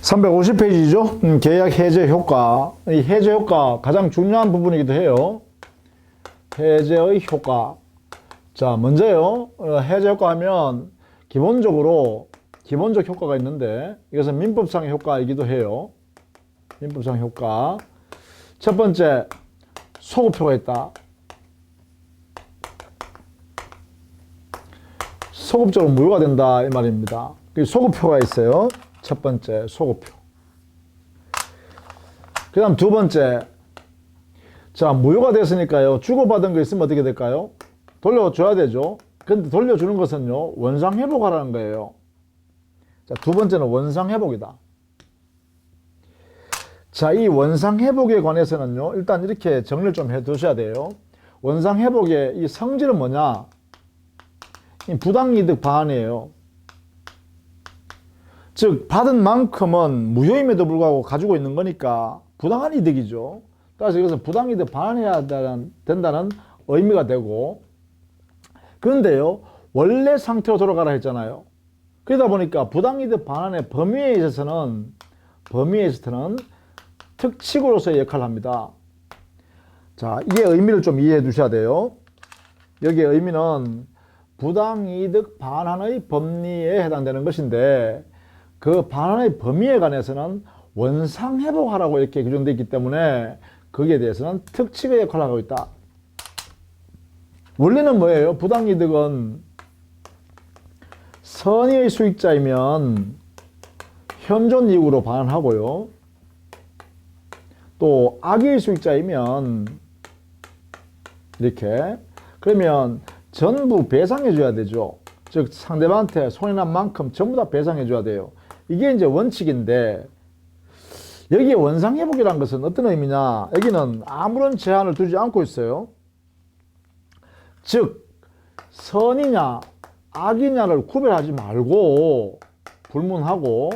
350페이지죠. 계약 해제 효과. 이 해제 효과 가장 중요한 부분이기도 해요. 해제의 효과. 자, 먼저요. 해제 효과 하면 기본적 효과가 있는데 이것은 민법상의 효과이기도 해요. 민법상 효과. 첫 번째, 소급표가 있다. 소급적으로 무효가 된다 이 말입니다. 소급표가 있어요. 첫 번째, 소급표. 그 다음 두 번째, 자, 무효가 됐으니까요. 주고받은 거 있으면 어떻게 될까요? 돌려줘야 되죠. 근데 돌려주는 것은요, 원상회복하라는 거예요. 자, 두 번째는 원상회복이다. 자, 이 원상회복에 관해서는요, 일단 이렇게 정리를 좀 해 두셔야 돼요. 원상회복의 이 성질은 뭐냐? 이 부당이득 반환이에요. 즉, 받은 만큼은 무효임에도 불구하고 가지고 있는 거니까 부당한 이득이죠. 따라서 이것은 부당이득 반환해야 된다는 의미가 되고, 그런데요, 원래 상태로 돌아가라 했잖아요. 그러다 보니까 부당이득 반환의 범위에 있어서는 특칙으로서의 역할을 합니다. 자, 이게 의미를 좀 이해해 두셔야 돼요. 여기의 의미는 부당이득 반환의 법리에 해당되는 것인데, 그 반환의 범위에 관해서는 원상회복하라고 이렇게 규정되어 있기 때문에 거기에 대해서는 특칙의 역할을 하고 있다. 원래는 뭐예요? 부당이득은 선의의 수익자이면 현존 이익으로 반환하고요. 또 악의의 수익자이면 이렇게, 그러면 전부 배상해 줘야 되죠. 즉 상대방한테 손해난 만큼 전부 다 배상해 줘야 돼요. 이게 이제 원칙인데, 여기에 원상회복이라는 것은 어떤 의미냐? 여기는 아무런 제한을 두지 않고 있어요. 즉 선이냐 악이냐를 구별하지 말고 불문하고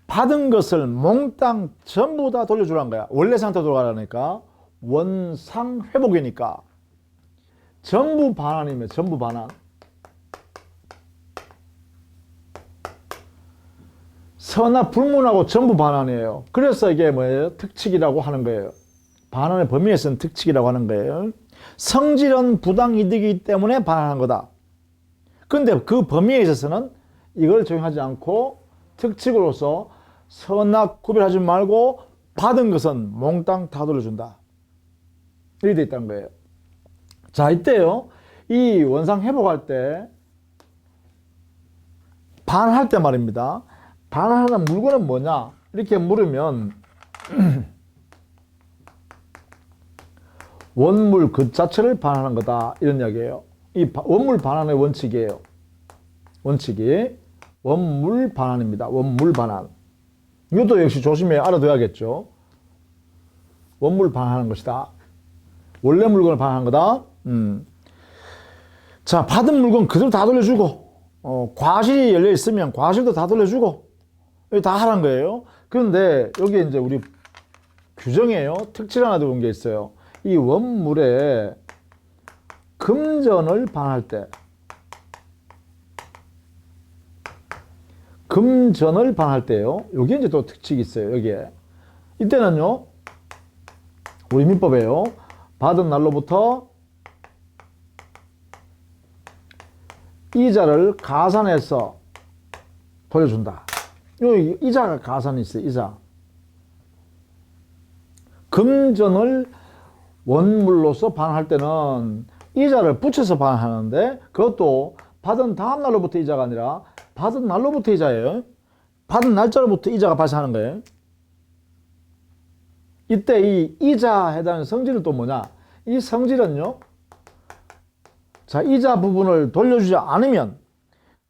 받은 것을 몽땅 전부 다 돌려주라는 거야. 원래 상태로 돌아가라니까. 원상회복이니까 전부 반환이면 전부 반환. 선악 불문하고 전부 반환이에요. 그래서 이게 뭐예요? 특칙이라고 하는 거예요. 반환의 범위에서는 특칙이라고 하는 거예요. 성질은 부당이득이기 때문에 반환한 거다. 근데 그 범위에 있어서는 이걸 적용하지 않고 특칙으로서 선악 구별하지 말고 받은 것은 몽땅 다 돌려준다. 이렇게 되어 있다는 거예요. 자, 이때요, 이 원상 회복할 때 반환할 때 말입니다. 반환하는 물건은 뭐냐? 이렇게 물으면 원물 그 자체를 반환하는 거다, 이런 이야기예요. 이 원물 반환의 원칙이에요. 원칙이 원물 반환입니다. 원물 반환. 이것도 역시 조심해 알아둬야겠죠. 원물 반환하는 것이다. 원래 물건을 반환한 거다. 자, 받은 물건 그대로 다 돌려주고, 과실이 열려 있으면 과실도 다 돌려주고, 다 하라는 거예요. 그런데 여기 이제 우리 규정이에요. 특칙 하나 들어온 게 있어요. 이 원물에 금전을 반할 때, 금전을 반할 때요. 여기에 이제 또 특칙이 있어요. 여기에. 이때는요, 우리 민법에요. 받은 날로부터 이자를 가산해서 돌려준다. 여기 이자가 가산이 있어요. 이자. 금전을 원물로서 반환할 때는 이자를 붙여서 반환하는데, 그것도 받은 다음 날로부터 이자가 아니라 받은 날로부터 이자예요. 받은 날짜로부터 이자가 발생하는 거예요. 이때 이 이자에 해당하는 성질은 또 뭐냐? 이 성질은요, 자, 이자 부분을 돌려주지 않으면,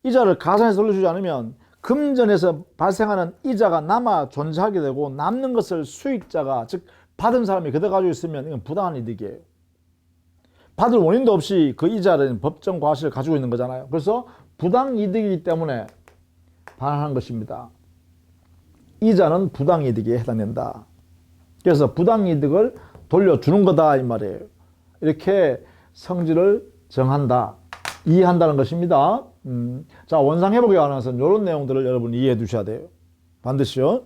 이자를 가산해서 돌려주지 않으면 금전에서 발생하는 이자가 남아 존재하게 되고, 남는 것을 수익자가, 즉 받은 사람이 그대로 가지고 있으면 이건 부당한 이득이에요. 받을 원인도 없이 그 이자는 법정 과실을 가지고 있는 거잖아요. 그래서 부당 이득이기 때문에 반환한 것입니다. 이자는 부당 이득에 해당된다. 그래서 부당 이득을 돌려주는 거다 이 말이에요. 이렇게 성질을 정한다, 이해한다는 것입니다. 자, 원상회복에 관해서는 이런 내용들을 여러분 이해해 두셔야 돼요. 반드시요.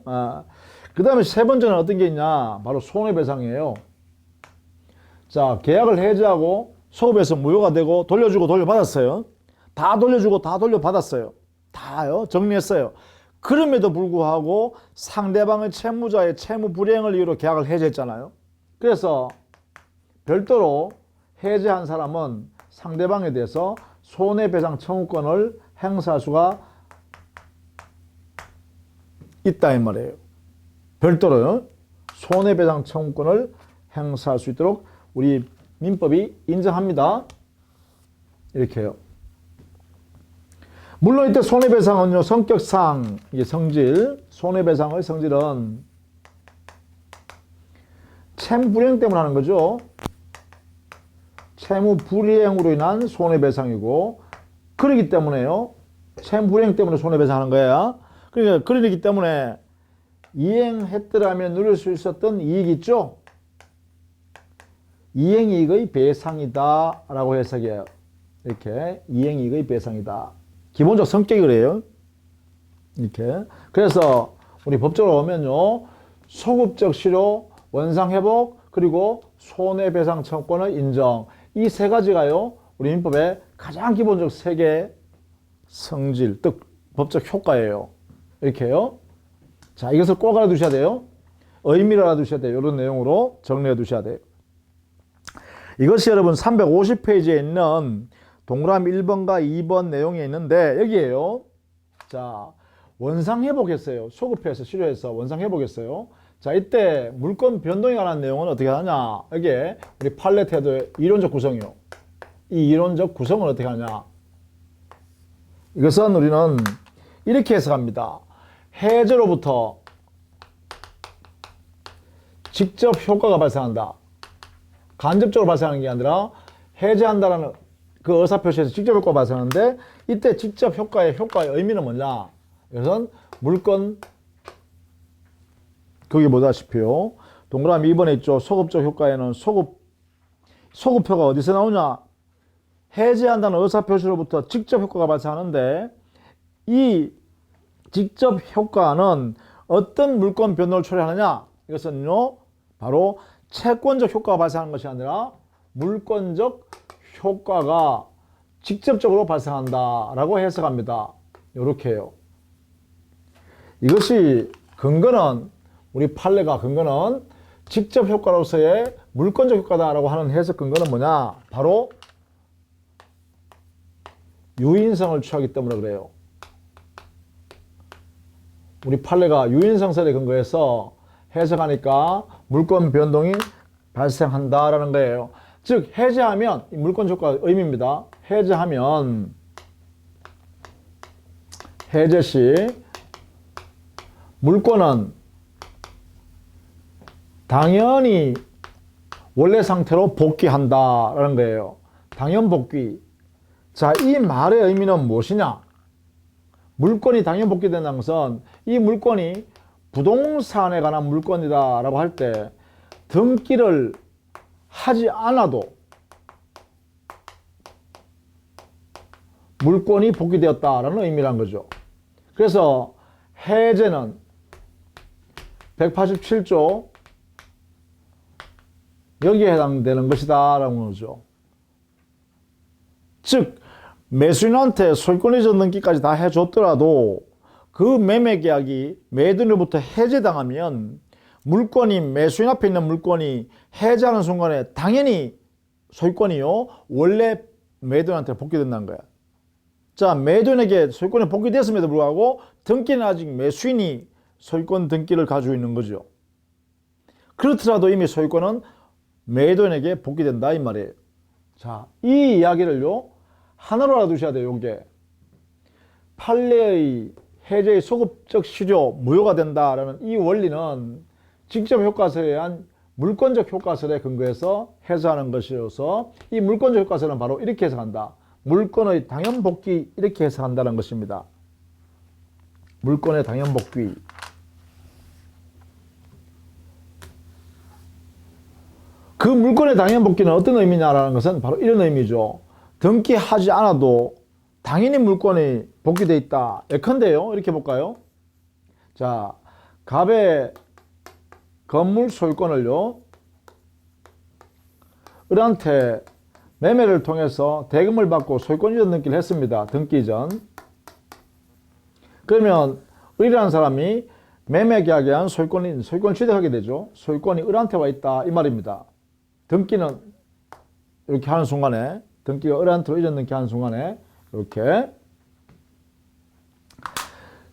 그 다음에 세 번째는 어떤 게 있냐? 바로 손해배상이에요. 자, 계약을 해지하고 소급해서 무효가 되고 돌려주고 돌려받았어요. 다 돌려주고 다 돌려받았어요. 다요. 정리했어요. 그럼에도 불구하고 상대방의 채무자의 채무 불이행을 이유로 계약을 해지했잖아요. 그래서 별도로 해지한 사람은 상대방에 대해서 손해배상 청구권을 행사할 수가 있다 이 말이에요. 별도로 손해배상 청구권을 행사할 수 있도록 우리 민법이 인정합니다. 이렇게 해요. 물론 이때 손해배상은요, 성격상 이게 성질, 손해배상의 성질은 채무 불이행 때문에 하는 거죠. 채무 불이행으로 인한 손해배상이고, 그러기 때문에요, 채무 불이행 때문에 손해배상하는 거야. 그러니까 그러기 때문에 이행했더라면 누릴 수 있었던 이익 있죠. 이행이익의 배상이다 라고 해석해요. 이렇게 이행이익의 배상이다. 기본적 성격이 그래요. 이렇게. 그래서 우리 법적으로 보면요, 소급적 실효, 원상회복, 그리고 손해배상 청구권의 인정, 이 세 가지가요 우리 민법의 가장 기본적 세 개의 성질, 즉 법적 효과예요. 이렇게요. 자, 이것을 꼭 알아두셔야 돼요. 의미를 알아두셔야 돼요. 이런 내용으로 정리해 두셔야 돼요. 이것이 여러분 350페이지에 있는 동그라미 1번과 2번 내용이 있는데 여기에요. 자, 원상회복했어요. 소급해서 실효해서 원상회복했어요. 자, 이때 물권 변동에 관한 내용은 어떻게 하냐? 여기에 우리 판례 태도의 이론적 구성이요. 이 이론적 구성을 어떻게 하냐? 이것은 우리는 이렇게 해석합니다. 해제로부터 직접 효과가 발생한다. 간접적으로 발생하는 게 아니라 해제한다라는 그 의사표시에서 직접 효과가 발생하는데, 이때 직접 효과의 의미는 뭐냐? 이것은 물권, 거기 보다시피요. 동그라미 2번에 있죠. 소급적 효과에는 소급효가 어디서 나오냐? 해제한다는 의사표시로부터 직접 효과가 발생하는데, 이 직접 효과는 어떤 물권 변동을 초래하느냐? 이것은요, 바로 채권적 효과가 발생하는 것이 아니라 물권적 효과가 직접적으로 발생한다 라고 해석합니다. 이렇게 해요. 이것이 근거는, 우리 판례가 근거는 직접 효과로서의 물권적 효과다라고 하는 해석 근거는 뭐냐? 바로 유인성을 취하기 때문에 그래요. 우리 판례가 유인성설에 근거해서 해석하니까 물권 변동이 발생한다라는 거예요. 즉 해제하면, 물권 효과 의미입니다. 해제하면, 해제 시 물권은 당연히 원래 상태로 복귀한다라는 거예요. 당연 복귀. 자, 이 말의 의미는 무엇이냐? 물권이 당연 복귀된다는 것은 이 물권이 부동산에 관한 물건이다 라고 할 때 등기를 하지 않아도 물권이 복귀되었다라는 의미란 거죠. 그래서 해제는 187조 여기에 해당되는 것이다 라는 거죠. 즉 매수인한테 소유권 이전 등기까지 다 해줬더라도 그 매매 계약이 매도인으로부터 해제당하면 물건이, 매수인 앞에 있는 물건이 해제하는 순간에 당연히 소유권이요 원래 매도인한테 복귀된다는 거야. 자, 매도인에게 소유권이 복귀됐음에도 불구하고 등기는 아직 매수인이 소유권 등기를 가지고 있는 거죠. 그렇더라도 이미 소유권은 매도인에게 복귀된다 이 말이에요. 자, 이 이야기를요 하나로 알아두셔야 돼요. 이게 판례의 해제의 소급적 실효 무효가 된다라는 이 원리는 직접 효과설에 의한 물권적 효과설에 근거해서 해석하는 것이어서 이 물권적 효과설은 바로 이렇게 해석한다. 물권의 당연 복귀, 이렇게 해석한다는 것입니다. 물권의 당연 복귀. 그 물권의 당연 복귀는 어떤 의미냐라는 것은 바로 이런 의미죠. 등기하지 않아도 당연히 물권이 복귀되어 있다. 예컨대요. 이렇게 볼까요? 자, 갑의 건물 소유권을요, 을한테 매매를 통해서 대금을 받고 소유권 이전 등기를 했습니다. 등기 이전. 그러면 을이라는 사람이 매매 계약에 한 소유권을 취득하게 되죠. 소유권이 을한테 와 있다 이 말입니다. 등기는 이렇게 하는 순간에, 등기가 을한테로 이전 등기하는 순간에 이렇게.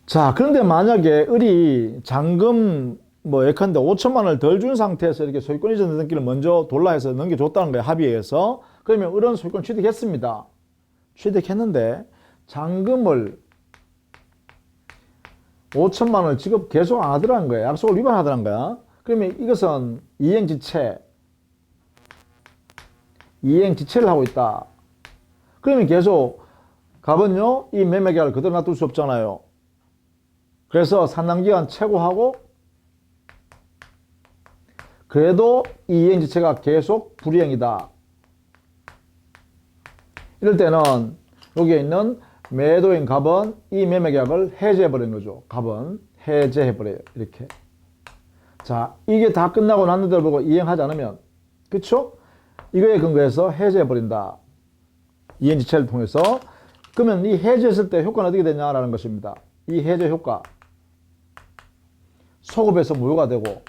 자, 그런데 만약에 을이 잔금 예컨대 5천만 원을 덜 준 상태에서 이렇게 소유권 이전 등기를 먼저 돌라해서 넘겨줬다는 거예요. 합의해서. 그러면 을은 소유권 취득했습니다. 취득했는데 잔금을 5천만 원을 지급 계속 안 하더라는 거예요. 약속을 위반하더라는 거야. 그러면 이것은 이행지체를 하고 있다. 그러면 계속 갑은요, 이 매매계약을 그대로 놔둘 수 없잖아요. 그래서 산납기간 최고하고, 그래도 이 이행지체가 계속 불이행이다. 이럴 때는 여기에 있는 매도인 갑은 이 매매계약을 해제해버린 거죠. 갑은 해제해버려요. 이렇게. 자, 이게 다 끝나고 났는데도 보고 이행하지 않으면, 그쵸? 이거에 근거해서 해제해버린다. 이행지체를 통해서. 그러면 이 해제했을 때 효과는 어떻게 되냐라는 것입니다. 이 해제 효과. 소급에서 무효가 되고,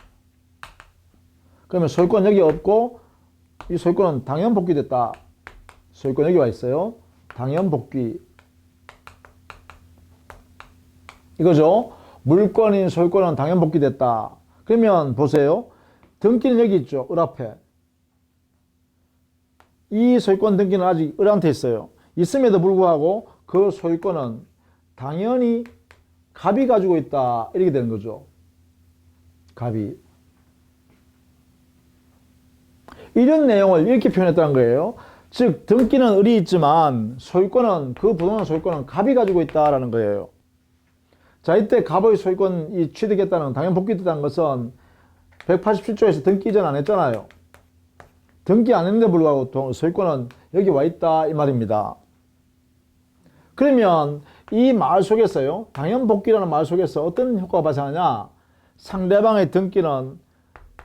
그러면 소유권 여기 없고, 이 소유권은 당연 복귀됐다. 소유권 여기 와 있어요. 당연 복귀. 이거죠. 물권인 소유권은 당연 복귀됐다. 그러면 보세요. 등기는 여기 있죠. 을 앞에. 이 소유권 등기는 아직 을한테 있어요. 있음에도 불구하고 그 소유권은 당연히 갑이 가지고 있다. 이렇게 되는 거죠. 갑이. 이런 내용을 이렇게 표현했다는 거예요. 즉 등기는 을이 있지만 소유권은, 그 부동산 소유권은 갑이 가지고 있다라는 거예요. 자, 이때 갑의 소유권이 취득했다는, 당연 복귀됐다는 것은 187조에서 등기 이전 안 했잖아요. 등기 안 했는데 불구하고 소유권은 여기 와 있다 이 말입니다. 그러면 이 말 속에서요, 당연 복귀라는 말 속에서 어떤 효과가 발생하냐? 상대방의 등기는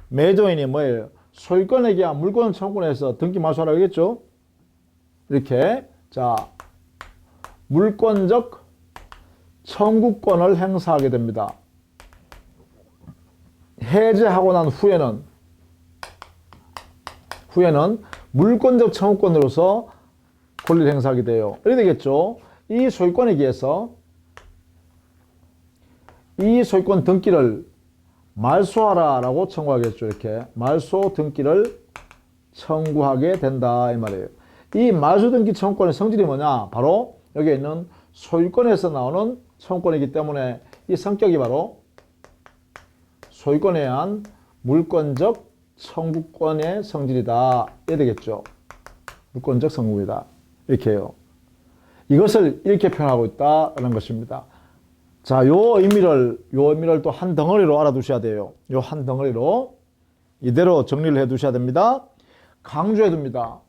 매도인이 뭐예요? 소유권에 대한 물권 청구권에서 등기 말소하라고 했겠죠? 이렇게. 자, 물권적 청구권을 행사하게 됩니다. 해제하고 난 후에는 물권적 청구권으로서 권리를 행사하게 돼요. 이렇게 되겠죠. 이 소유권에 의해서 이 소유권 등기를 말소하라 라고 청구하겠죠. 이렇게 말소 등기를 청구하게 된다 이 말이에요. 이 말소 등기 청구권의 성질이 뭐냐? 바로 여기에 있는 소유권에서 나오는 청구권이기 때문에 이 성격이 바로 소유권에 의한 물권적 청구권의 성질이다. 이래 되겠죠. 물권적 청구이다. 이렇게 해요. 이것을 이렇게 표현하고 있다는 것입니다. 자, 요 의미를 또 한 덩어리로 알아두셔야 돼요. 요 한 덩어리로 이대로 정리를 해 두셔야 됩니다. 강조해 둡니다.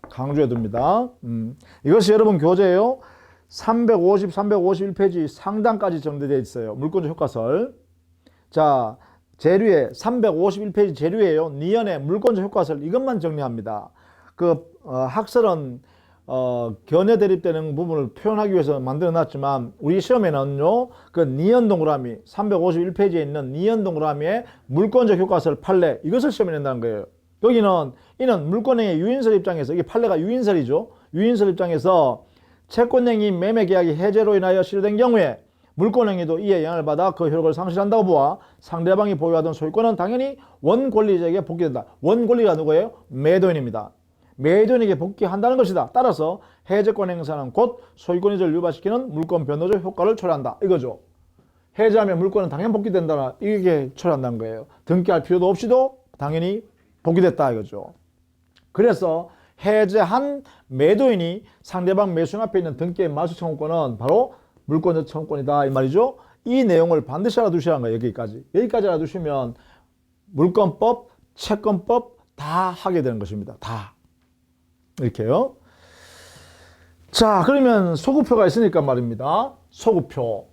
이것이 여러분 교재예요. 350, 351페이지 상단까지 정리되어 있어요. 물권적 효과설. 자, 재료에 351페이지 재료예요. 니은의 물권적 효과설 이것만 정리합니다. 학설은 견해 대립되는 부분을 표현하기 위해서 만들어 놨지만 우리 시험에는요, 그 니은 동그라미 351페이지에 있는 니은 동그라미에 물권적 효과설 판례 이것을 시험에 낸다는 거예요. 여기는 이는 물권행위 유인설 입장에서, 이게 판례가 유인설이죠. 유인설 입장에서 채권행위 매매계약이 해제로 인하여 실효된 경우에 물권행위도 이에 영향을 받아 그 효력을 상실한다고 보아 상대방이 보유하던 소유권은 당연히 원권리자에게 복귀된다. 원권리가 누구예요? 매도인입니다. 매도인에게 복귀한다는 것이다. 따라서 해제권 행사는 곧 소유권 이전을 유발시키는 물권 변호적 효과를 초래한다. 이거죠. 해제하면 물권은 당연히 복귀된다. 이게 초래한다는 거예요. 등기할 필요도 없이도 당연히 복귀됐다 이거죠. 그래서 해제한 매도인이 상대방 매수인 앞에 있는 등기의 말소 청구권은 바로 물권적 청구권이다 이 말이죠. 이 내용을 반드시 알아두셔야 하는 거예요. 여기까지 알아두시면 물권법, 채권법 다 하게 되는 것입니다. 다 이렇게요. 자, 그러면 소구표가 있으니까 말입니다. 소구표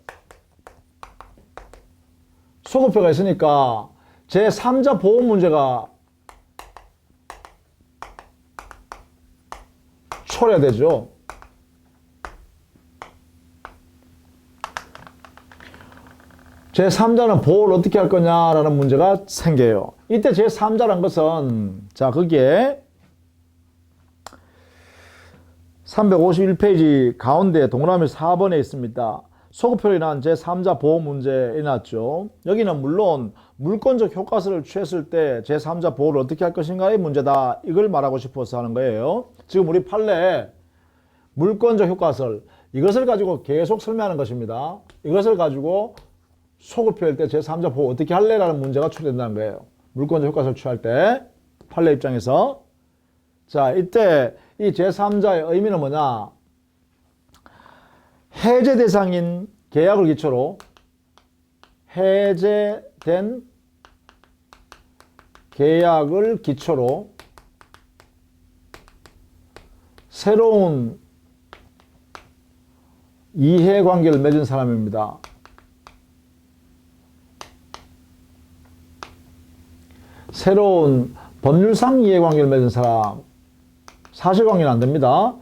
소급표가 있으니까 제3자 보호 문제가 초래되죠. 제3자는 보호를 어떻게 할 거냐라는 문제가 생겨요. 이때 제3자란 것은, 자, 거기에 351페이지 가운데 동그라미 4번에 있습니다. 소급표로 인한 제3자 보호 문제에 났죠. 여기는 물론 물권적 효과설을 취했을 때 제3자 보호를 어떻게 할 것인가의 문제다. 이걸 말하고 싶어서 하는 거예요. 지금 우리 판례에 물권적 효과설, 이것을 가지고 계속 설명하는 것입니다. 이것을 가지고 소급표일 때 제3자 보호 어떻게 할래? 라는 문제가 출현된다는 거예요. 물권적 효과설 취할 때 판례 입장에서. 자, 이때 이 제3자의 의미는 뭐냐? 해제 대상인 계약을 기초로 해제된 계약을 기초로 새로운 이해관계를 맺은 사람입니다. 새로운 법률상 이해관계를 맺은 사람, 사실관계는 안 됩니다.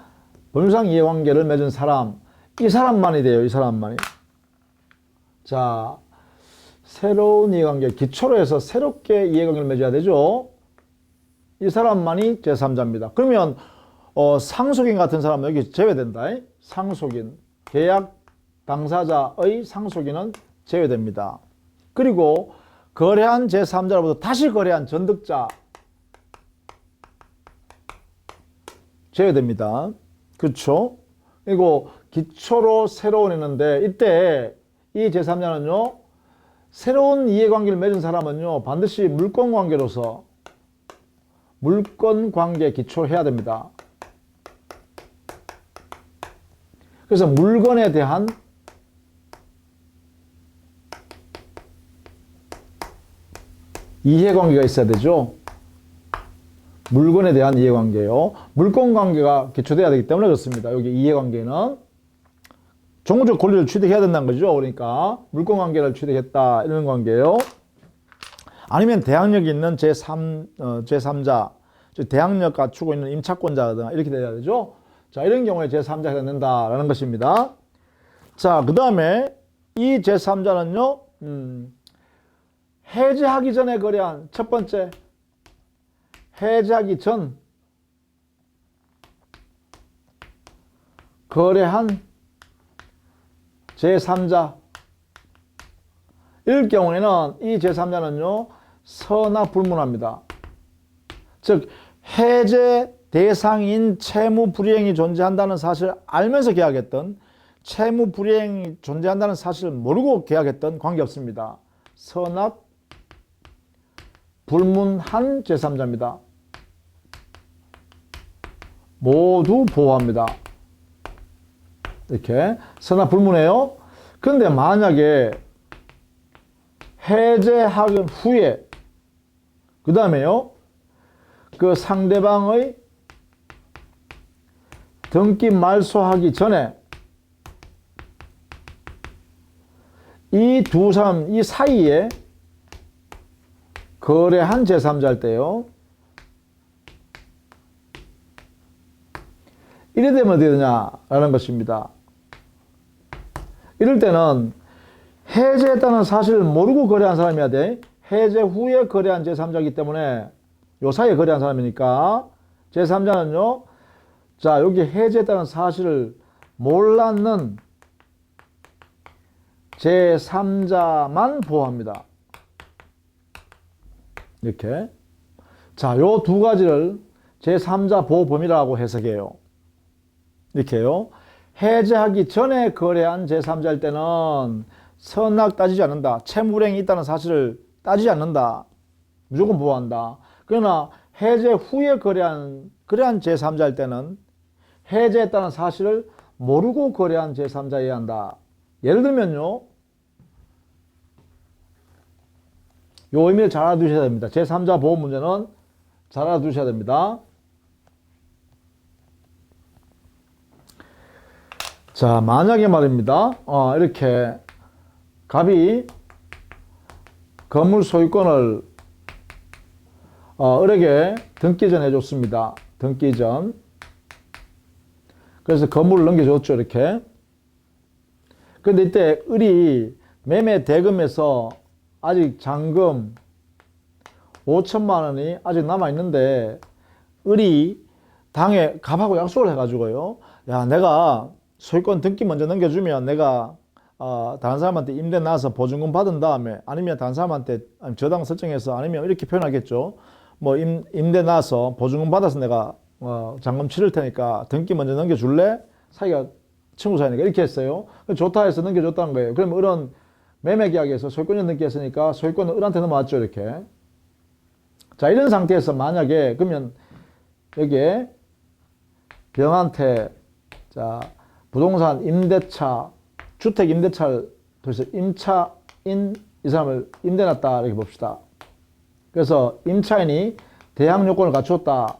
법률상 이해관계를 맺은 사람, 이 사람만이 돼요. 이 사람만이. 자, 새로운 이해관계, 기초로 해서 새롭게 이해관계를 맺어야 되죠. 이 사람만이 제3자입니다. 그러면 상속인 같은 사람은 여기 제외된다. 상속인, 계약 당사자의 상속인은 제외됩니다. 그리고 거래한 제3자로부터 다시 거래한 전득자 제외됩니다. 그렇죠? 그리고 기초로 새로운 했는데 이때 이 제3자는요, 새로운 이해관계를 맺은 사람은요, 반드시 물권관계로서 물권관계 기초로 해야 됩니다. 그래서 물건에 대한 이해관계가 있어야 되죠. 물건에 대한 이해관계요. 물권관계가 기초돼야 되기 때문에 그렇습니다. 여기 이해관계는 종부적 권리를 취득해야 된다는 거죠. 그러니까 물권관계를 취득했다 이런 관계예요. 아니면 대항력이 있는 제3자, 대항력 갖추고 있는 임차권자등 이렇게 돼야 되죠. 자, 이런 경우에 제3자가 된다라는 것입니다. 자, 그 다음에 이 제3자는요, 해제하기 전에 거래한 첫 번째, 해제하기 전 거래한 제3자, 이럴 경우에는 이 제3자는요, 선악불문합니다. 즉, 해제 대상인 채무불이행이 존재한다는 사실을 알면서 계약했던, 채무불이행이 존재한다는 사실을 모르고 계약했던 관계없습니다. 선악불문한 제3자입니다. 모두 보호합니다. 이렇게 선악불문해요. 그런데 만약에 해제하기 후에 그 다음에요, 그 상대방의 등기 말소하기 전에 이 두 사람, 이 사이에 거래한 제3자일 때요, 이래 되면 어떻게 되냐라는 것입니다. 이럴 때는 해제했다는 사실을 모르고 거래한 사람이어야 돼. 해제 후에 거래한 제3자이기 때문에 요 사이에 거래한 사람이니까 제3자는요, 자, 여기 해제했다는 사실을 몰랐는 제3자만 보호합니다. 이렇게. 자, 요 두 가지를 제3자 보호 범위라고 해석해요. 이렇게요. 해제하기 전에 거래한 제3자일 때는 선악 따지지 않는다. 채무불이행이 있다는 사실을 따지지 않는다. 무조건 보호한다. 그러나 해제 후에 거래한 제3자일 때는 해제했다는 사실을 모르고 거래한 제3자여야 한다. 예를 들면요, 이 의미를 잘 알아두셔야 됩니다. 제3자 보호 문제는 잘 알아두셔야 됩니다. 자, 만약에 말입니다. 이렇게 갑이 건물 소유권을 을에게 등기 전 해줬습니다. 등기 전. 그래서 건물을 넘겨줬죠. 이렇게. 근데 이때 을이 매매 대금에서 아직 잔금 5천만 원이 아직 남아있는데 을이 당에 갑하고 약속을 해가지고요. 야, 내가 소유권 등기 먼저 넘겨주면 내가 다른 사람한테 임대 나서 보증금 받은 다음에 아니면 다른 사람한테 저당 설정해서 아니면 이렇게 표현하겠죠. 뭐 임대 나서 보증금 받아서 내가 잔금 치를 테니까 등기 먼저 넘겨줄래? 사이가 친구 사이니까 이렇게 했어요. 좋다 해서 넘겨줬다는 거예요. 그러면 을은 매매 계약에서 소유권을 넘겼으니까 소유권은 을한테 넘어왔죠. 이렇게. 자, 이런 상태에서 만약에 그러면 여기에 병한테 자 부동산 임대차 주택 임대차를 그래서 임차인 이 사람을 임대놨다 이렇게 봅시다. 그래서 임차인이 대항 요건을 갖췄다.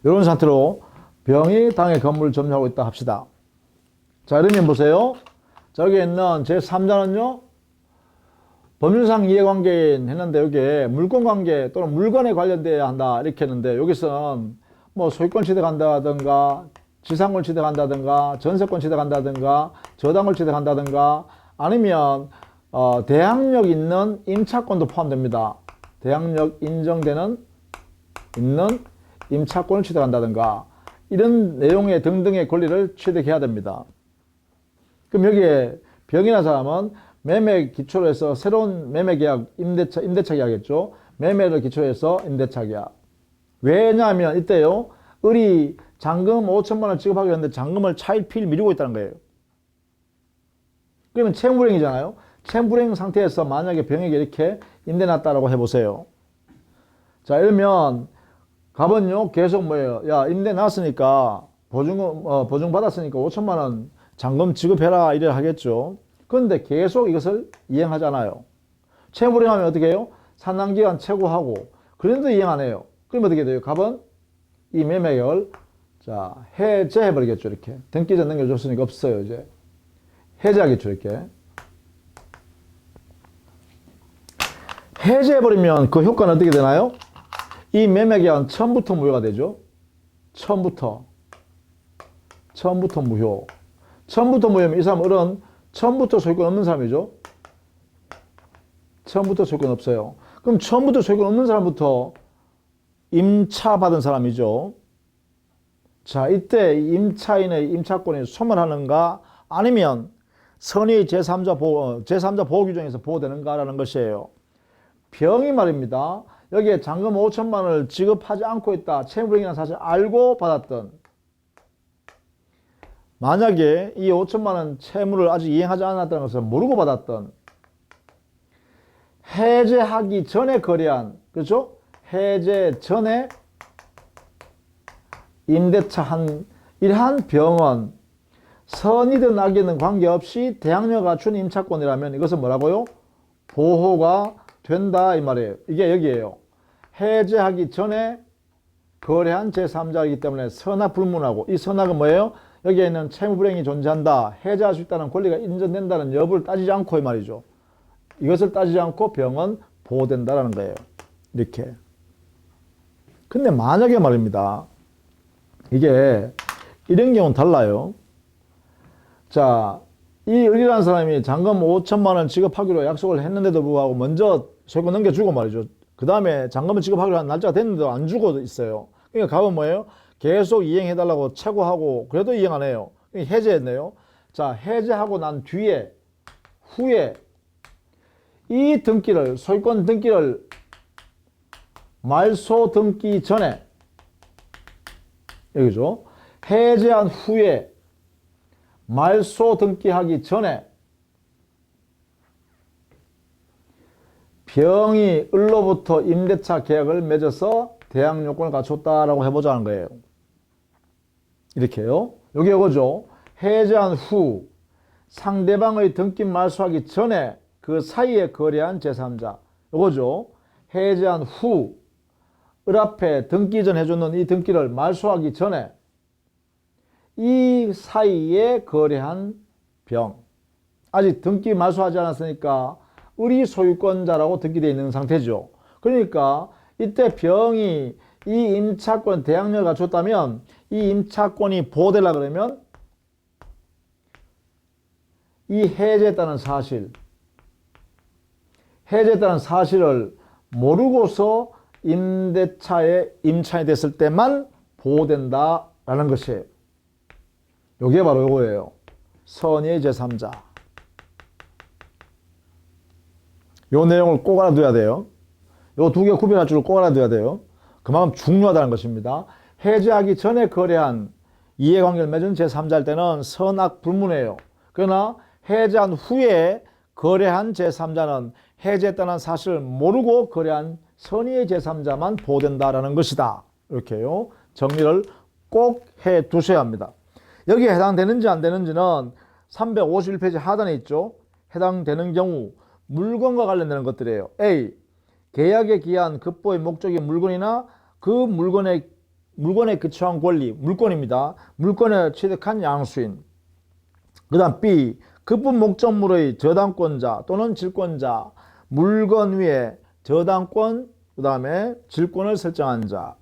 이런 상태로 병이 당의 건물을 점유하고 있다 합시다. 자, 이러면 보세요. 자, 여기 있는 제3자는요. 법률상 이해관계인 했는데 여기에 물권관계 또는 물건에 관련돼야 한다 이렇게 했는데 여기서는 뭐 소유권 취득한다든가 지상권 취득한다든가 전세권 취득한다든가 저당을 취득한다든가 아니면 대항력 있는 임차권도 포함됩니다. 대항력 인정되는 있는 임차권을 취득한다든가 이런 내용의 등등의 권리를 취득해야 됩니다. 그럼 여기에 병이라는 사람은 매매 기초로 해서 새로운 매매 계약, 임대차 계약이겠죠. 매매를 기초로 해서 임대차 계약. 왜냐하면 이때요, 을이 잔금 5천만 원 지급하기로 했는데 잔금을 차일피일 미루고 있다는 거예요. 그러면 채무불행이잖아요. 채무불행 상태에서 만약에 병에게 이렇게 임대놨다라고 해보세요. 자, 이러면 갑은요, 계속 뭐예요? 야, 임대 났으니까 보증 받았으니까 5천만 원 잔금 지급해라 이래 하겠죠. 그런데 계속 이것을 이행하잖아요. 채무불행하면 어떻게 해요? 산당기간 최고하고 그런데도 이행 안 해요. 그러면 어떻게 돼요? 갑은 이 매매계약을 자 해제해버리겠죠. 이렇게 등기 전 넘겨줬으니까 없어요. 이제 해제하겠죠. 이렇게 해제해버리면 그 효과는 어떻게 되나요? 이 매매계약은 처음부터 무효가 되죠. 처음부터 무효. 처음부터 무효면 이 사람 을은 처음부터 소유권 없는 사람이죠. 처음부터 소유권 없어요. 그럼 처음부터 소유권 없는 사람부터 임차 받은 사람이죠. 자, 이때 임차인의 임차권이 소멸하는가 아니면 선의 제3자 보호 규정에서 보호되는가라는 것이에요. 병이 말입니다. 여기에 잔금 5천만 원을 지급하지 않고 있다. 채무불행이라는 사실을 알고 받았던 만약에 이 5천만 원 채무를 아직 이행하지 않았다는 것을 모르고 받았던 해제하기 전에 거래한 그렇죠? 해제 전에 임대차 한 이러한 병은 선이든 악이든 관계없이 대항력 갖춘 임차권이라면 이것은 뭐라고요? 보호가 된다 이 말이에요. 이게 여기에요. 해제하기 전에 거래한 제3자이기 때문에 선악 불문하고 이 선악은 뭐예요? 여기에 있는 채무불행이 존재한다. 해제할 수 있다는 권리가 인정된다는 여부를 따지지 않고 이 말이죠. 이것을 따지지 않고 병은 보호된다라는 거예요. 이렇게. 근데 만약에 말입니다. 이게 이런 경우는 달라요. 자, 이 을이라는 사람이 잔금 5천만 원 지급하기로 약속을 했는데도 불구하고 먼저 소유권 넘겨주고 말이죠. 그 다음에 잔금을 지급하기로 한 날짜가 됐는데도 안 주고 있어요. 그러니까 갑은 뭐예요? 계속 이행해달라고 최고하고 그래도 이행 안 해요. 해제했네요. 자, 해제하고 난 뒤에 후에 이 등기를 소유권 등기를 말소 등기 전에 여기죠. 해제한 후에 말소 등기하기 전에 병이 을로부터 임대차 계약을 맺어서 대항 요건을 갖췄다라고 해보자는 거예요. 이렇게요. 여기 이거죠. 해제한 후 상대방의 등기 말소하기 전에 그 사이에 거래한 제3자 이거죠. 해제한 후 을 앞에 등기 전 해주는 이 등기를 말소하기 전에 이 사이에 거래한 병 아직 등기 말소하지 않았으니까 의리 소유권자라고 등기되어 있는 상태죠. 그러니까 이때 병이 이 임차권 대항력을 갖췄다면 이 임차권이 보호되려 그러면 이 해제했다는 사실을 모르고서 임대차에 임차인이 됐을 때만 보호된다라는 것이에요. 요게 바로 요거예요. 선의의 제3자. 요 내용을 꼭 알아둬야 돼요. 요 두 개 구별할 줄을 꼭 알아둬야 돼요. 그만큼 중요하다는 것입니다. 해제하기 전에 거래한 이해관계를 맺은 제3자일 때는 선악 불문이에요. 그러나 해제한 후에 거래한 제3자는 해제했다는 사실을 모르고 거래한 선의의 제3자만 보호된다라는 것이다. 이렇게요. 정리를 꼭 해 두셔야 합니다. 여기에 해당되는지 안 되는지는 351페이지 하단에 있죠. 해당되는 경우 물건과 관련되는 것들이에요. A. 계약에 기한 급보의 목적이 물건이나 그 물건에 기초한 권리, 물건입니다. 물건에 취득한 양수인. 그 다음 B. 급부 목적물의 저당권자 또는 질권자, 물건 위에 저당권, 그 다음에 질권을 설정한 자.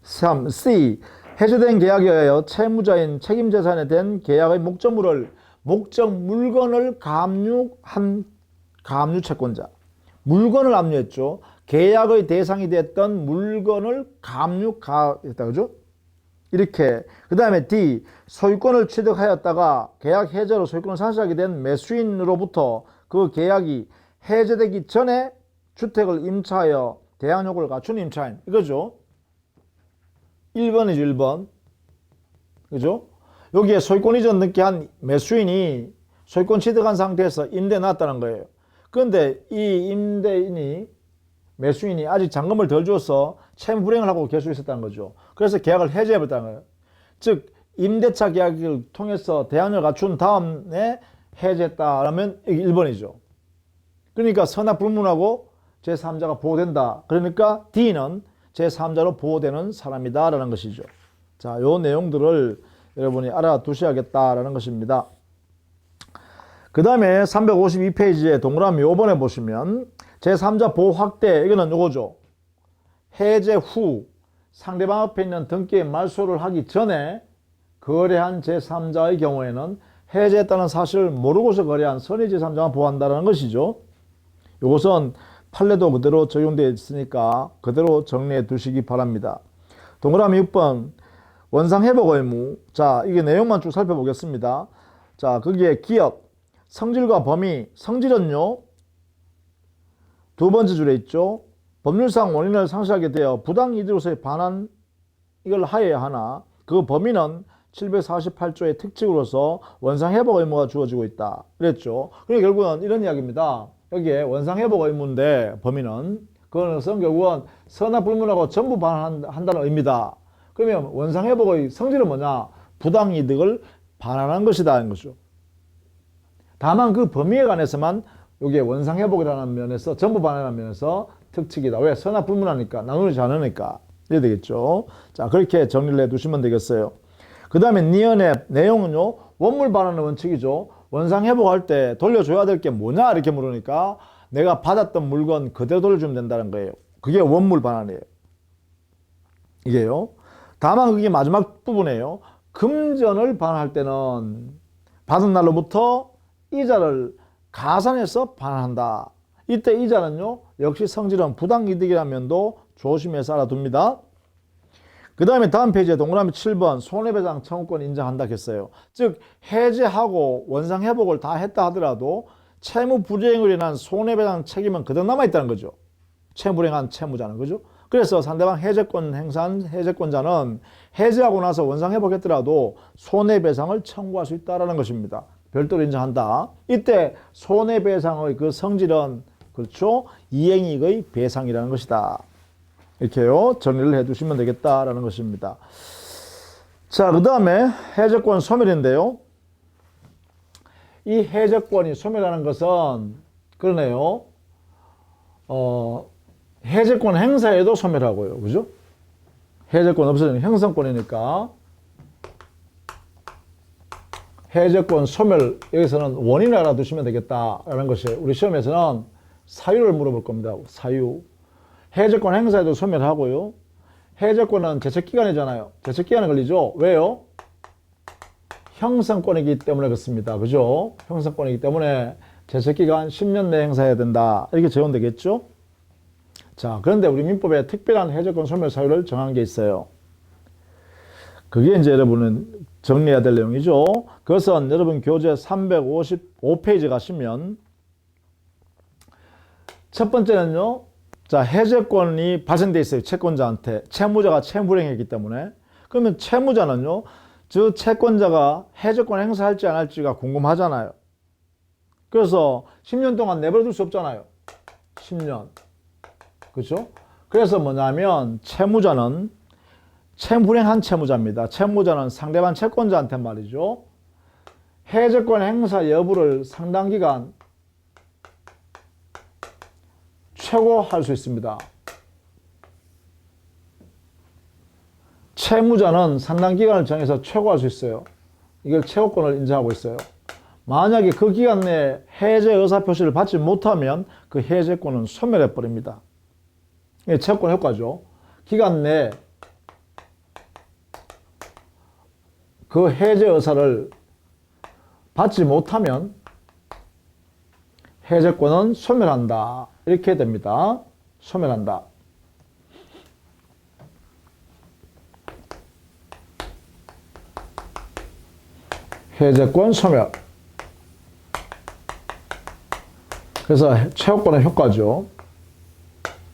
3. C. 해제된 계약에 의하여 채무자인 책임재산에 된 계약의 목적 물건을 감유한 감유채권자. 물건을 압류했죠. 계약의 대상이 됐던 물건을 감유했다. 그죠? 이렇게. 그 다음에 D. 소유권을 취득하였다가 계약 해제로 소유권을 상실하게 된 매수인으로부터 그 계약이 해제되기 전에 주택을 임차하여 대항 요구를 갖춘 임차인. 이거죠. 1번이죠. 1번. 그죠? 여기에 소유권 이전 등기 한 매수인이 소유권 취득한 상태에서 임대 놨다는 거예요. 그런데 이 임대인이 매수인이 아직 잔금을 덜 주어서 채무 불이행을 하고 계속 있었다는 거죠. 그래서 계약을 해제해버렸다는 거예요. 즉 임대차 계약을 통해서 대항력을 갖춘 다음에 해제했다라면 이게 1번이죠. 그러니까 선악 불문하고 제3자가 보호된다. 그러니까 D는 제3자로 보호되는 사람이다 라는 것이죠. 자, 요 내용들을 여러분이 알아두셔야겠다라는 것입니다. 그 다음에 352페이지에 동그라미 요번에 보시면 제3자 보호 확대, 이거는 요거죠. 해제 후 상대방 앞에 있는 등기의 말소를 하기 전에 거래한 제3자의 경우에는 해제했다는 사실을 모르고서 거래한 선의 제3자만 보호한다는 것이죠. 이것은 판례도 그대로 적용되어 있으니까 그대로 정리해 두시기 바랍니다. 동그라미 6번 원상회복 의무. 자, 이게 내용만 쭉 살펴보겠습니다. 자, 거기에 기업, 성질과 범위. 성질은요, 두 번째 줄에 있죠. 법률상 원인을 상실하게 되어 부당이득으로서의 반환, 이걸 하여야 하나, 그 범위는 748조의 특칙으로서 원상회복 의무가 주어지고 있다. 그랬죠. 그러니까 결국은 이런 이야기입니다. 여기에 원상회복 의무인데 범위는, 그것은 결국은 선악불문하고 전부 반환한다는 의미다. 그러면 원상회복의 성질은 뭐냐? 부당이득을 반환한 것이다 하는 거죠. 다만 그 범위에 관해서만 여기에 원상회복이라는 면에서 전부 반환하는 면에서 특칙이다. 왜? 선악불문하니까, 나누지 않으니까. 이래 되겠죠. 자, 그렇게 정리를 해두시면 되겠어요. 그 다음에 니은의 내용은요, 원물 반환의 원칙이죠. 원상회복할 때 돌려줘야 될 게 뭐냐 이렇게 물으니까 내가 받았던 물건 그대로 돌려주면 된다는 거예요. 그게 원물 반환이에요. 이게요. 다만 그게 마지막 부분이에요. 금전을 반환할 때는 받은 날로부터 이자를 가산해서 반환한다. 이때 이자는요, 역시 성질은 부당이득이라는 면도 조심해서 알아둡니다. 그 다음에 다음 페이지에 동그라미 7번 손해배상 청구권 인정한다 했어요. 즉 해제하고 원상회복을 다 했다 하더라도 채무 불이행으로 인한 손해배상 책임은 그대로 남아있다는 거죠. 채무 불이행한 채무자는. 그죠? 그래서 상대방 해제권 행사한 해제권자는 해제하고 나서 원상회복했더라도 손해배상을 청구할 수 있다는 것입니다. 별도로 인정한다. 이때 손해배상의 그 성질은, 그렇죠, 이행이익의 배상이라는 것이다. 이렇게요, 정리를 해두시면 되겠다라는 것입니다. 자, 그 다음에 해제권 소멸인데요. 이 해제권이 소멸하는 것은, 그러네요. 해제권 행사에도 소멸하고요. 그죠? 해제권 없어지는 형성권이니까 해제권 소멸, 여기서는 원인을 알아두시면 되겠다라는 것이 우리 시험에서는 사유를 물어볼 겁니다. 사유. 해제권 행사에도 소멸하고요. 해제권은 제척기간이잖아요. 제척기간에 걸리죠. 왜요? 형성권이기 때문에 그렇습니다. 그죠? 형성권이기 때문에 제척기간 10년 내에 행사해야 된다. 이렇게 적용되겠죠? 자, 그런데 우리 민법에 특별한 해제권 소멸 사유를 정한 게 있어요. 그게 이제 여러분은 정리해야 될 내용이죠. 그것은 여러분 교재 355페이지 가시면 첫 번째는요. 자, 해제권이 발생돼 있어요. 채권자한테. 채무자가 채무 불이행했기 때문에. 그러면 채무자는요. 저 채권자가 해제권 행사할지 안 할지가 궁금하잖아요. 그래서 10년 동안 내버려둘 수 없잖아요. 10년. 그렇죠? 그래서 뭐냐면 채무자는 채무 불이행한 채무자입니다. 채무자는 상대방 채권자한테 말이죠. 해제권 행사 여부를 상당 기간 최고할 수 있습니다. 채무자는 상당 기간을 정해서 최고할 수 있어요. 이걸 최고권을 인정하고 있어요. 만약에 그 기간 내에 해제 의사표시를 받지 못하면 그 해제권은 소멸해 버립니다. 이게 채권 효과죠. 기간 내에 그 해제 의사를 받지 못하면 해제권은 소멸한다. 이렇게 됩니다. 소멸한다. 해제권 소멸. 그래서 최고권의 효과죠.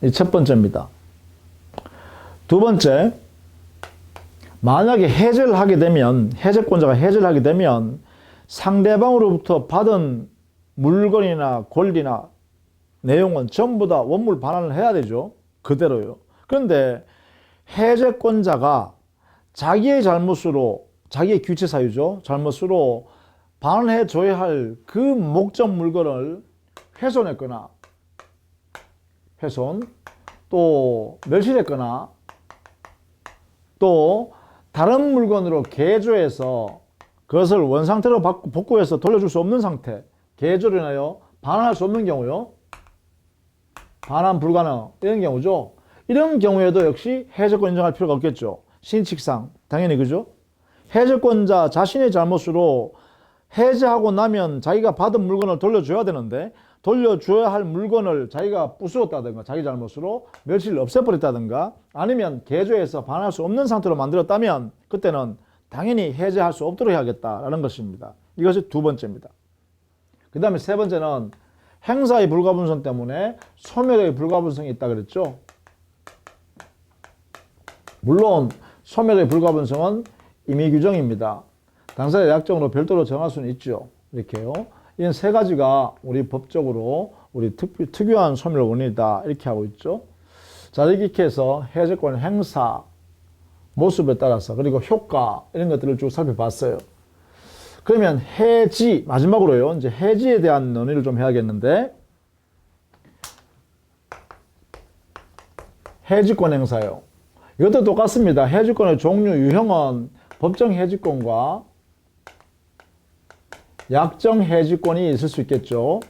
이 첫 번째입니다. 두 번째, 만약에 해제를 하게 되면, 해제권자가 해제를 하게 되면 상대방으로부터 받은 물건이나 권리나 내용은 전부 다 원물 반환을 해야 되죠. 그대로요. 그런데 해제권자가 자기의 잘못으로, 자기의 규체 사유죠. 잘못으로 반환해 줘야 할 그 목적 물건을 훼손했거나, 훼손, 또 멸실했거나, 또 다른 물건으로 개조해서 그것을 원상태로 복구해서 돌려줄 수 없는 상태, 개조를 인하여 반환할 수 없는 경우요. 반환 불가능, 이런 경우죠. 이런 경우에도 역시 해제권 인정할 필요가 없겠죠. 신칙상 당연히 그죠. 해제권자 자신의 잘못으로 해제하고 나면 자기가 받은 물건을 돌려줘야 되는데, 돌려줘야 할 물건을 자기가 부수었다든가, 자기 잘못으로 멸치를 없애버렸다든가, 아니면 개조해서 반환할 수 없는 상태로 만들었다면 그때는 당연히 해제할 수 없도록 해야겠다라는 것입니다. 이것이 두 번째입니다. 그 다음에 세 번째는 행사의 불가분성 때문에 소멸의 불가분성이 있다 그랬죠. 물론 소멸의 불가분성은 임의규정입니다. 당사자 약정으로 별도로 정할 수는 있죠. 이렇게요. 이런 세 가지가 우리 법적으로 우리 특유한 소멸 원인이다. 이렇게 하고 있죠. 자, 이렇게 해서 해제권 행사 모습에 따라서, 그리고 효과, 이런 것들을 쭉 살펴봤어요. 그러면 해지, 마지막으로요. 이제 해지에 대한 논의를 좀 해야겠는데, 해지권 행사요. 이것도 똑같습니다. 해지권의 종류, 유형은 법정 해지권과 약정 해지권이 있을 수 있겠죠.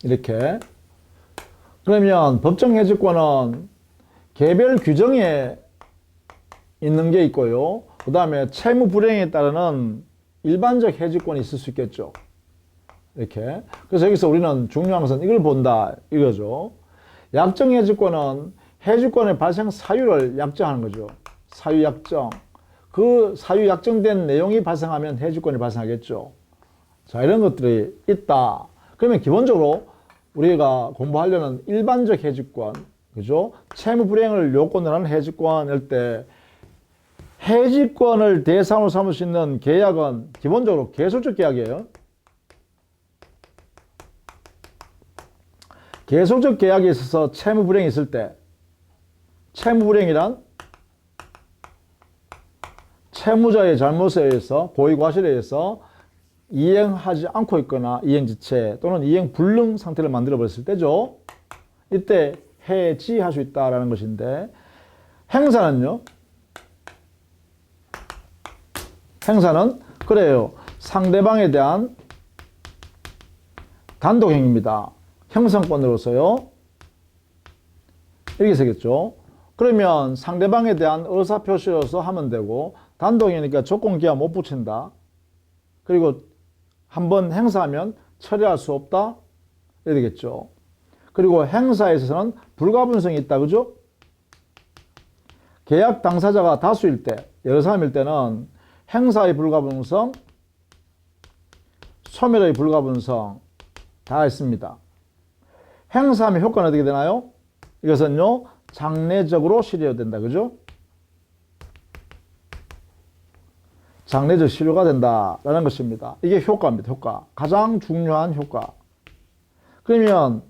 이렇게. 그러면 법정 해지권은 개별 규정에 있는 게 있고요. 그 다음에 채무 불이행에 따르는 일반적 해지권이 있을 수 있겠죠. 이렇게. 그래서 여기서 우리는 중요한 것은 이걸 본다. 이거죠. 약정 해지권은 해지권의 발생 사유를 약정하는 거죠. 사유 약정. 그 사유 약정된 내용이 발생하면 해지권이 발생하겠죠. 자, 이런 것들이 있다. 그러면 기본적으로 우리가 공부하려는 일반적 해지권, 그죠? 채무 불이행을 요건으로 하는 해지권일 때, 해지권을 대상으로 삼을 수 있는 계약은 기본적으로 계속적 계약이에요. 계속적 계약에 있어서 채무 불이행이 있을 때, 채무 불이행이란 채무자의 잘못에 의해서, 고의과실에 의해서 이행하지 않고 있거나 이행지체 또는 이행 불능 상태를 만들어 버렸을 때죠. 이때 해지할 수 있다라는 것인데, 행사는요. 행사는 그래요. 상대방에 대한 단독행위입니다. 형성권으로서요. 이렇게 쓰겠죠. 그러면 상대방에 대한 의사표시로서 하면 되고, 단독이니까 조건기하 못 붙인다. 그리고 한번 행사하면 처리할 수 없다. 이렇게 되겠죠. 그리고 행사에 있어서는 불가분성이 있다. 그죠? 계약 당사자가 다수일 때, 여러 사람일 때는 행사의 불가분성, 소멸의 불가분성 다 있습니다. 행사하면 효과는 어떻게 되나요? 이것은요, 장래적으로 실효된다. 그죠? 장래적 실효가 된다라는 것입니다. 이게 효과입니다. 효과. 가장 중요한 효과. 그러면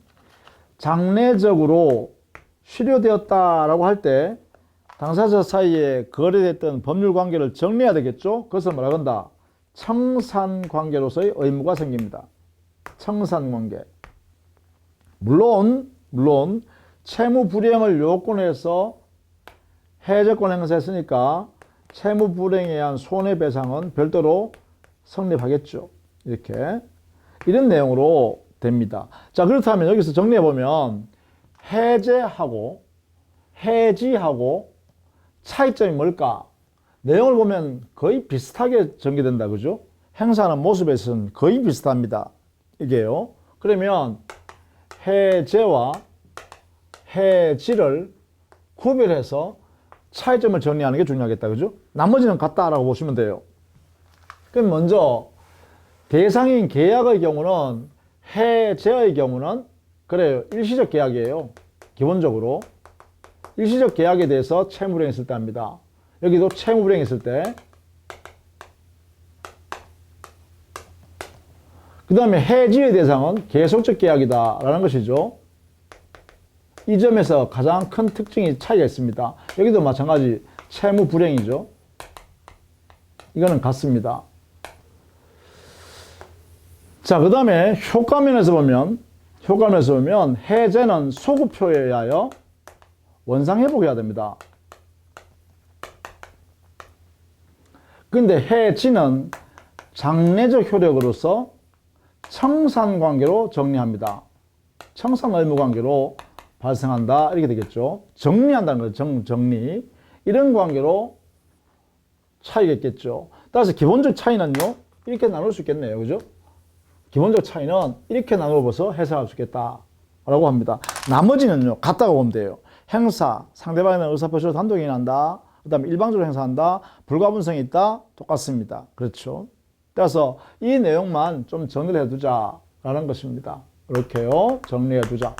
장래적으로 실효되었다라고 할 때 당사자 사이에 거래됐던 법률 관계를 정리해야 되겠죠? 그것을 뭐라 한다? 청산관계로서의 의무가 생깁니다. 청산관계. 물론 채무 불이행을 요건해서 해제권 행사했으니까 채무 불이행에 의한 손해배상은 별도로 성립하겠죠. 이렇게 이런 내용으로 됩니다. 자, 그렇다면 여기서 정리해보면 해제하고 해지하고 차이점이 뭘까? 내용을 보면 거의 비슷하게 전개된다. 그죠? 행사하는 모습에 있어서는 거의 비슷합니다. 이게요. 그러면 해제와 해지를 구별해서 차이점을 정리하는 게 중요하겠다. 그죠? 나머지는 같다라고 보시면 돼요. 그럼 먼저 대상인 계약의 경우는 해제의 경우는 그래요. 일시적 계약이에요. 기본적으로. 일시적 계약에 대해서 채무불이행 있을 때 합니다. 여기도 채무불이행 있을 때. 그 다음에 해지의 대상은 계속적 계약이다라는 것이죠. 이 점에서 가장 큰 특징이 차이가 있습니다. 여기도 마찬가지 채무불이행이죠. 이거는 같습니다. 자, 그 다음에 효과면에서 보면 해제는 소급표에 의하여 원상회복해야 됩니다. 근데 해지는 장래적 효력으로서 청산관계로 정리합니다. 청산 의무관계로 발생한다. 이렇게 되겠죠. 정리한다는 거죠. 정리. 이런 관계로 차이가 있겠죠. 따라서 기본적 차이는요, 이렇게 나눌 수 있겠네요. 그죠? 기본적 차이는 이렇게 나누어서 해석할 수 있겠다라고 합니다. 나머지는요, 같다고 보면 돼요. 행사, 상대방에 대한 의사표시로 단독행위한다. 그 다음에 일방적으로 행사한다. 불가분성이 있다. 똑같습니다. 그렇죠. 따라서 이 내용만 좀 정리를 해두자라는 것입니다. 이렇게요. 정리해두자.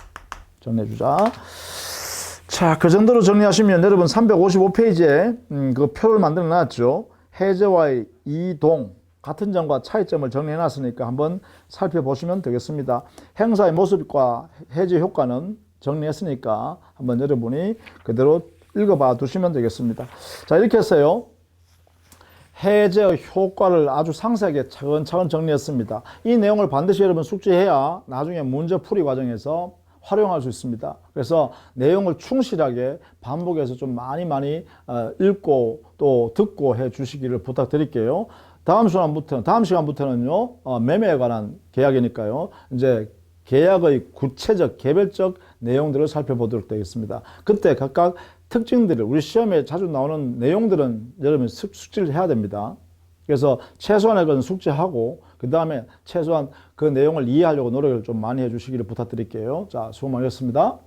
자, 그 정도로 정리하시면 여러분 355페이지에 그 표를 만들어 놨죠. 해제와의 이동, 같은 점과 차이점을 정리해 놨으니까 한번 살펴보시면 되겠습니다. 행사의 모습과 해제 효과는 정리했으니까 한번 여러분이 그대로 읽어봐 두시면 되겠습니다. 자, 이렇게 해서요, 해제의 효과를 아주 상세하게 차근차근 정리했습니다. 이 내용을 반드시 여러분 숙지해야 나중에 문제 풀이 과정에서 활용할 수 있습니다. 그래서 내용을 충실하게 반복해서 좀 많이 읽고 또 듣고 해 주시기를 부탁드릴게요. 다음 시간부터는요, 매매에 관한 계약이니까요, 이제 계약의 구체적 개별적 내용들을 살펴보도록 되겠습니다. 그때 각각 특징들을, 우리 시험에 자주 나오는 내용들은 여러분 숙지를 해야 됩니다. 그래서 최소한의 건 숙지하고 그 다음에 최소한 그 내용을 이해하려고 노력을 좀 많이 해주시기를 부탁드릴게요. 자, 수고 많으셨습니다.